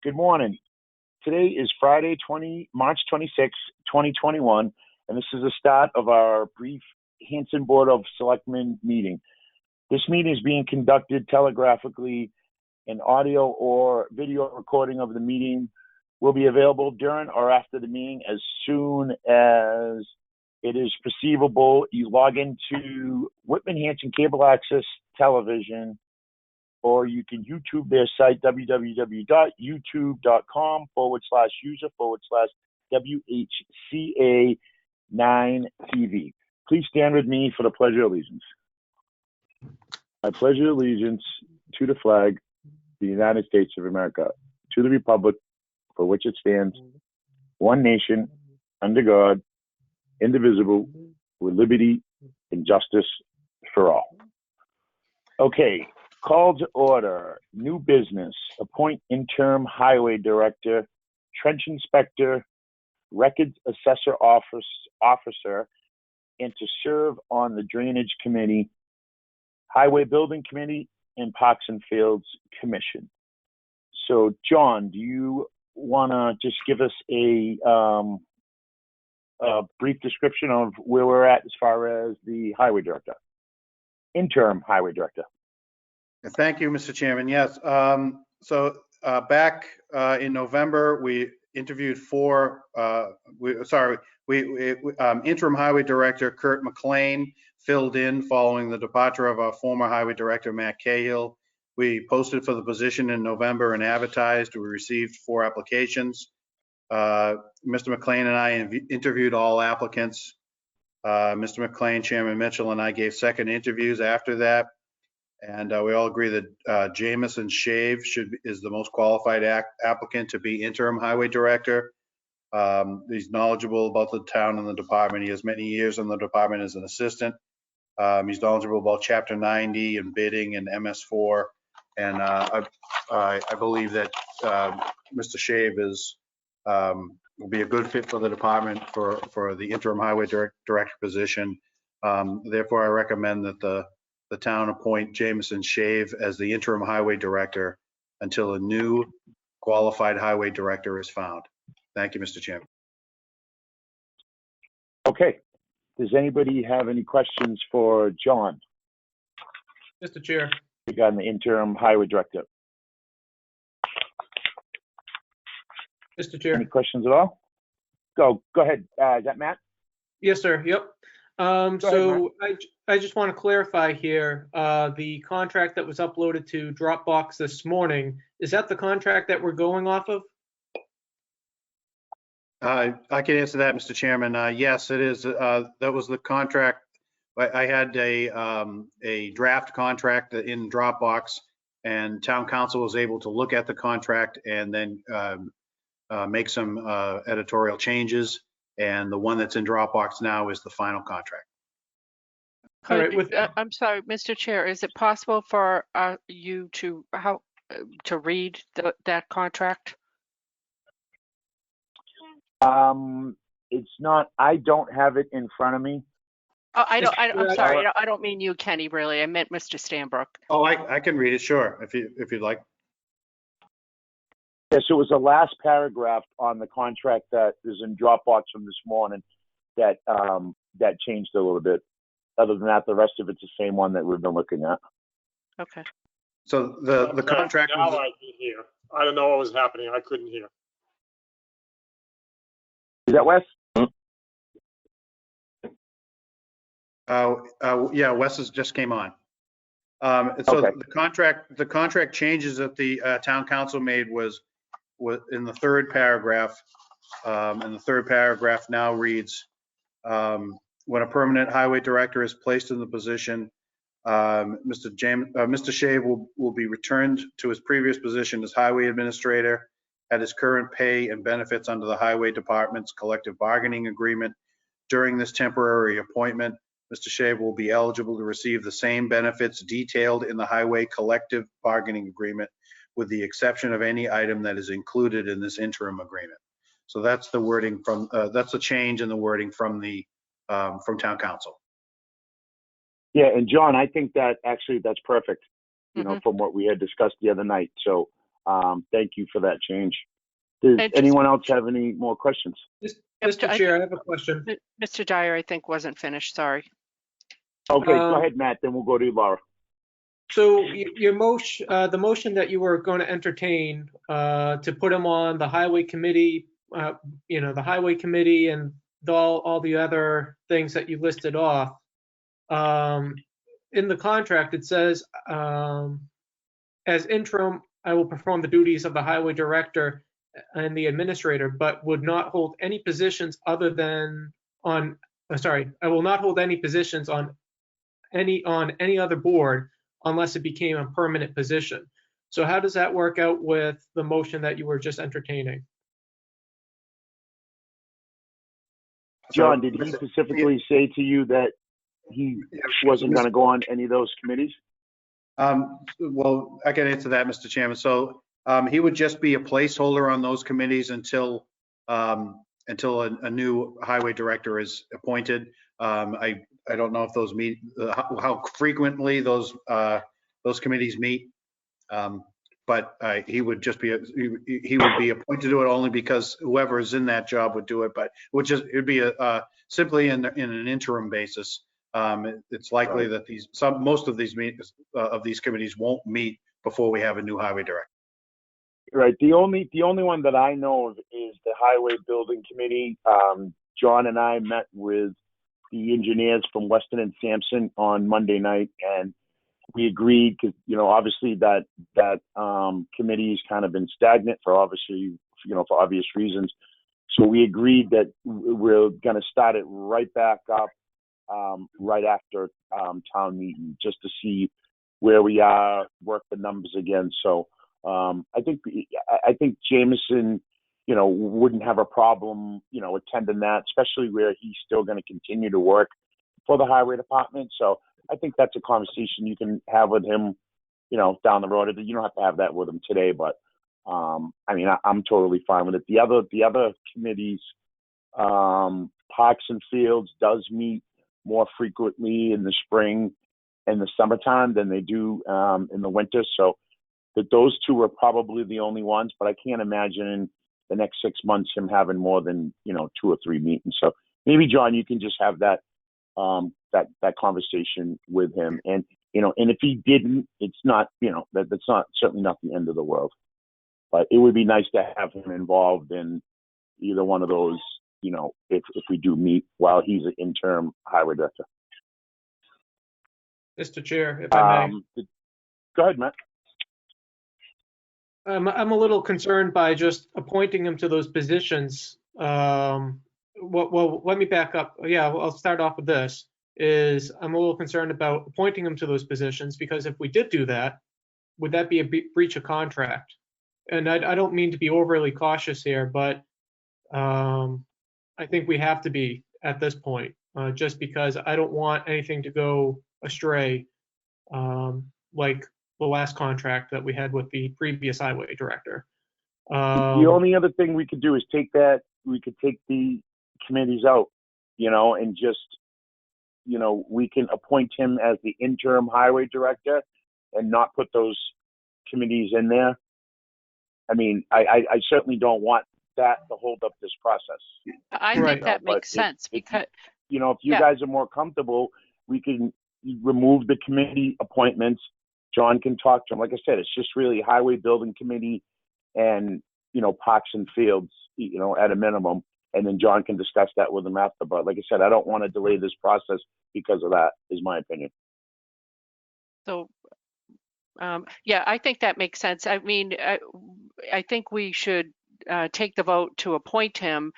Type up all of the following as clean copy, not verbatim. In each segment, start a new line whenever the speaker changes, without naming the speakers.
Good morning. Today is Friday, March 26, 2021, and this is the start of our brief Hanson Board of Selectmen meeting. This meeting is being conducted telegraphically. An audio or video recording of the meeting will be available during or after the meeting as soon as it is perceivable. You log into Whitman Hanson Cable Access Television, or you can YouTube their site, www.youtube.com/WHCA9TV. Please stand with me for the Pledge of Allegiance. I pledge allegiance to the flag of the United States of America, to the republic for which it stands, one nation, under God, indivisible, with liberty and justice for all. Okay. Call to order. New business. Appoint interim highway director, trench inspector, records assessor officer, and to serve on the drainage committee, highway building committee, and parks and fields commission. So, John, do you want to just give us a brief description of where we're at as far as the highway director, interim highway director?
Thank you, Mr. Chairman. Yes. Back in November, we interviewed interim highway director Kurt McLean filled in following the departure of our former highway director, Matt Cahill. We posted for the position in November and advertised. We received 4 applications. Mr. McLean and I interviewed all applicants. Mr. McLean, Chairman Mitchell, and I gave second interviews after that. And we all agree that Jamison Shave is the most qualified applicant to be interim highway director. He's knowledgeable about the town and the department. He has many years in the department as an assistant. He's knowledgeable about Chapter 90 and bidding and MS4. And I believe that Mr. Shave will be a good fit for the department for the interim highway director position. Therefore, I recommend that the town appoint Jamison Shave as the interim highway director until a new qualified highway director is found. Thank you, Mr. Chairman.
Okay. Does anybody have any questions for John?
Mr. Chair.
Regarding the interim highway director.
Mr. Chair.
Any questions at all? Go ahead. Is that Matt?
Yes, sir. Yep. So I just want to clarify here, the contract that was uploaded to Dropbox this morning, is that the contract that we're going off of?
I can answer that, Mr. Chairman. Yes, it is. That was the contract. I had a draft contract in Dropbox, and town council was able to look at the contract and then make some editorial changes. And the one that's in Dropbox now is the final contract.
I'm sorry, Mr. Chair, is it possible for you to read that contract?
It's not. I don't have it in front of me.
Oh, I'm sorry. I don't mean you, Kenny. Really, I meant Mr. Stanbrook.
Oh, I can read it. Sure, if you'd like.
Yes, it was the last paragraph on the contract that is in Dropbox from this morning that changed a little bit. Other than that, the rest of it's the same one that we've been looking at.
Okay.
So the contract.
Now I can hear. I don't know what was happening. I couldn't hear.
Is that Wes?
Yeah, Wes just came on. So
okay.
the contract changes that the town council made was in the third paragraph, and the third paragraph now reads, when a permanent highway director is placed in the position, Mr. Shave will be returned to his previous position as highway administrator at his current pay and benefits under the highway department's collective bargaining agreement. During this temporary appointment, Mr. Shave will be eligible to receive the same benefits detailed in the highway collective bargaining agreement, with the exception of any item that is included in this interim agreement. So that's the wording from, that's the change in the wording from town council.
Yeah, and John, I think that actually that's perfect, you know, from what we had discussed the other night. So Thank you for that change. Does
And just-
anyone else have any more questions?
Mr. Chair, I have a question.
Mr. Dyer, I think, wasn't finished, sorry.
Okay, go ahead, Matt, then we'll go to Laura.
So your motion, the motion that you were going to entertain to put him on the highway committee, the highway committee and all the other things that you listed off. In the contract, it says, as interim, I will perform the duties of the highway director and the administrator, but would not hold any positions other than on, I will not hold any positions on any other board unless it became a permanent position. So how does that work out with the motion that you were just entertaining?
John, did he specifically say to you that he wasn't going to go on any of those committees?
Well, I can answer that, Mr. Chairman. So he would just be a placeholder on those committees until a new highway director is appointed. I don't know if those meet, how frequently those committees meet. But he would just be he would be appointed to it only because whoever is in that job would do it. But it'd be simply in an interim basis. It's likely that most of these committees won't meet before we have a new highway director.
Right. The only one that I know of is the Highway Building Committee. John and I met with the engineers from Weston and Sampson on Monday night, and we agreed because obviously that committee's kind of been stagnant for obvious reasons. So we agreed that we're going to start it right back up right after town meeting, just to see where we are, work the numbers again. So I think Jameson, wouldn't have a problem, attending that, especially where he's still going to continue to work for the highway department. So I think that's a conversation you can have with him, down the road. You don't have to have that with him today, but I'm totally fine with it. The other committees, Parks and Fields does meet more frequently in the spring and the summertime than they do in the winter. So those two are probably the only ones, but I can't imagine in the next 6 months him having more than 2 or 3 meetings. So maybe John, you can just have that conversation with him, and if he didn't, it's not that's not certainly not the end of the world, but it would be nice to have him involved in either one of those, if we do meet while he's an interim highway director.
Mr. Chair, if I may.
Go ahead, Matt.
I'm a little concerned by just appointing him to those positions. Well, let me back up. Yeah, I'll start off with this. I'm a little concerned about appointing him to those positions, because if we did do that, would that be a breach of contract? And I don't mean to be overly cautious here, but I think we have to be at this point, just because I don't want anything to go astray, like the last contract that we had with the previous highway director.
The only other thing we could do is take the committees out, and just, we can appoint him as the interim highway director and not put those committees in there. I certainly don't want that to hold up this process.
I think that makes sense, because
if you guys are more comfortable, we can remove the committee appointments. John can talk to him. Like I said, it's just really Highway Building Committee and, Parks and Fields, at a minimum. And then John can discuss that with him after. But like I said, I don't want to delay this process because of that, is my opinion.
so, yeah, I think that makes sense. I mean, I think we should take the vote to appoint him,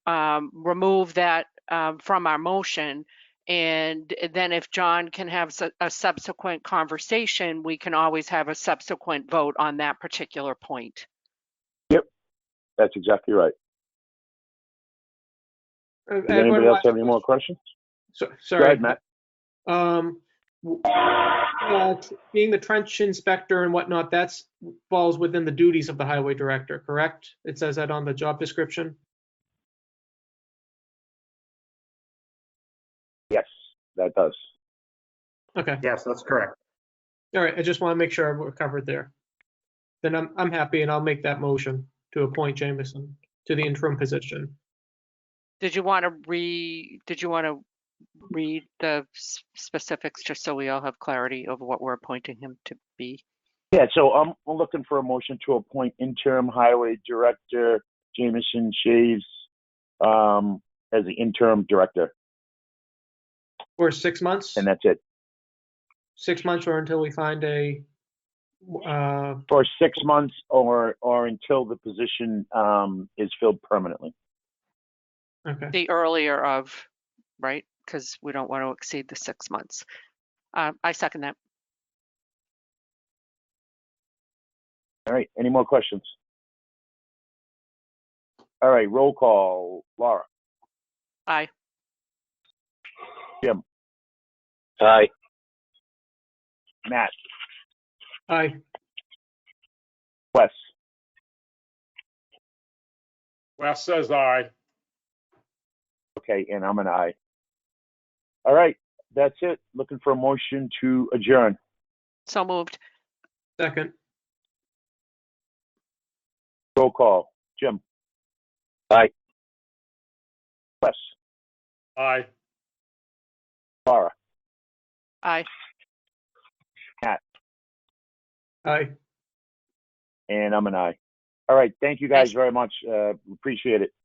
remove that from our motion, and then if John can have a subsequent conversation, we can always have a subsequent vote on that particular point.
Yep, that's exactly right. Does anybody else have any more questions?
Sorry.
Go ahead, Matt.
Being the trench inspector and whatnot, that falls within the duties of the highway director, correct? It says that on the job description?
Yes, that does.
Okay.
Yes, that's correct.
All right. I just want to make sure we're covered there. then I'm happy, and I'll make that motion to appoint Jameson to the interim position.
Did you want to read the specifics just so we all have clarity over what we're appointing him to be?
Yeah, so I'm looking for a motion to appoint interim highway director Jameson Shaves as the interim director,
For 6 months,
and that's it.
6 months, or until we find a,
For 6 months or until the position is filled permanently.
okay.
The earlier of, right? Because we don't want to exceed the 6 months. I second that.
All right, any more questions? All right, roll call. Laura.
Aye.
Jim.
Aye.
Matt.
Aye.
Wes.
Wes says aye.
Okay, and I'm an aye. All right, that's it. Looking for a motion to adjourn.
So moved.
Second.
Roll call. Jim.
Aye.
Wes.
Aye.
Laura.
Aye.
Aye.
And I'm an aye. All right, thank you guys
Nice.
very much. Appreciate it.